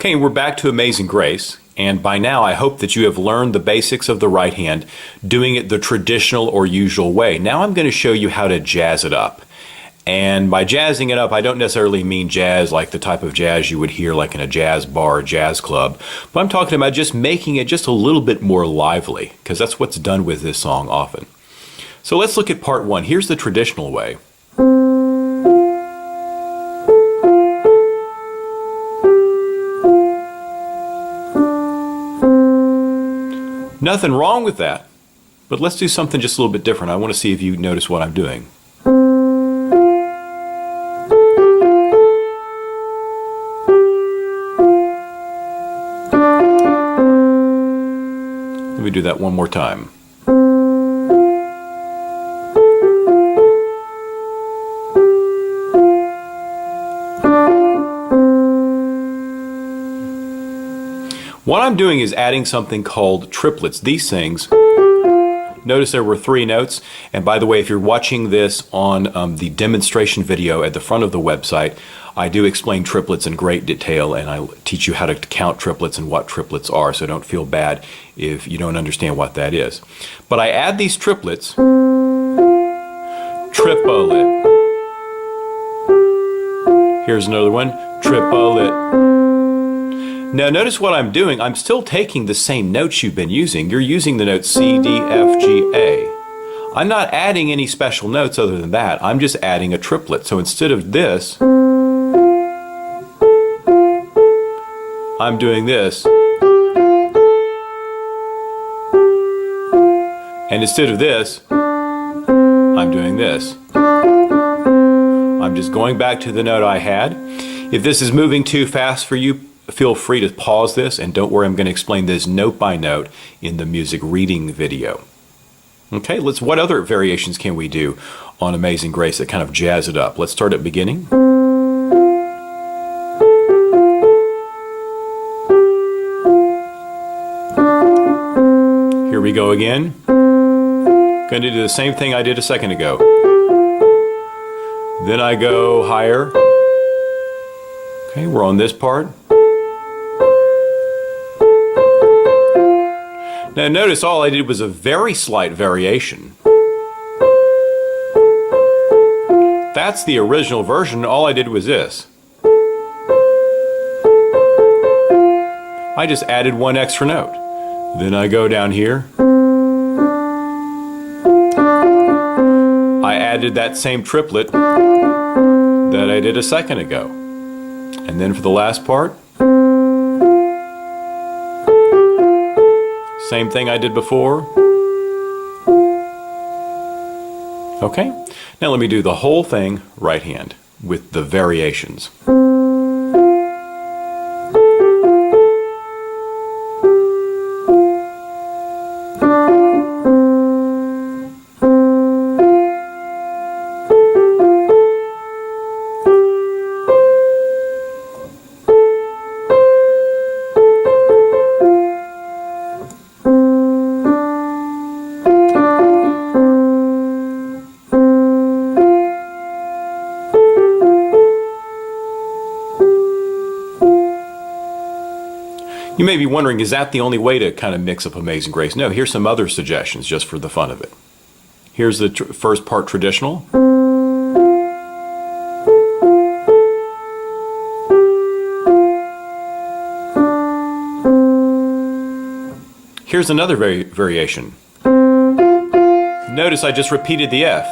Okay, we're back to Amazing Grace, and by now I hope that you have learned the basics of the right hand, doing it the traditional or usual way. Now I'm going to show you how to jazz it up. And by jazzing it up, I don't necessarily mean jazz like the type of jazz you would hear like in a jazz bar or jazz club, but I'm talking about just making it just a little bit more lively, because that's what's done with this song often. So let's look at part one. Here's the traditional way. Nothing wrong with that, but let's do something just a little bit different. I want to see if you notice what I'm doing. Let me do that one more time. What I'm doing is adding something called triplets. These things, notice there were 3 notes, and by the way, if you're watching this on the demonstration video at the front of the website, I do explain triplets in great detail, and I teach you how to count triplets and what triplets are, so don't feel bad if you don't understand what that is. But I add these triplets, triplet. Here's another one, triplet. Now notice what I'm doing. I'm still taking the same notes you've been using. You're using the notes C, D, F, G, A. I'm not adding any special notes other than that. I'm just adding a triplet. So instead of this, I'm doing this. And instead of this, I'm doing this. I'm just going back to the note I had. If this is moving too fast for you, feel free to pause this, and don't worry, I'm going to explain this note by note in the music reading video. Okay, what other variations can we do on Amazing Grace that kind of jazz it up? Let's start at beginning. Here we go again. Going to do the same thing I did a second ago. Then I go higher. Okay, we're on this part. Now notice all I did was a very slight variation. That's the original version. All I did was this. I just added 1 extra note. Then I go down here. I added that same triplet that I did a second ago. And then for the last part, same thing I did before. Okay, now let me do the whole thing right hand with the variations. You may be wondering, is that the only way to kind of mix up Amazing Grace? No, here's some other suggestions just for the fun of it. Here's the first part, traditional. Here's another variation. Notice I just repeated the F.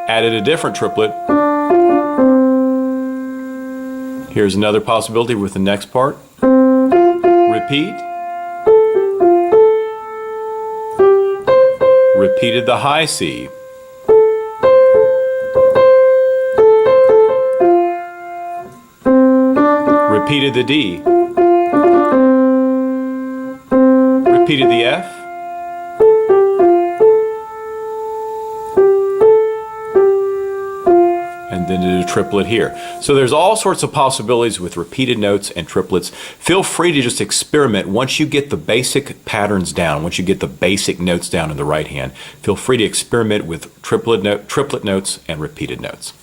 Added a different triplet. Here's another possibility with the next part. Repeat. Repeated the high C. Repeated the D. Repeated the F. And then did a triplet here. So there's all sorts of possibilities with repeated notes and triplets. Feel free to just experiment once you get the basic patterns down, once you get the basic notes down in the right hand. Feel free to experiment with triplet notes and repeated notes.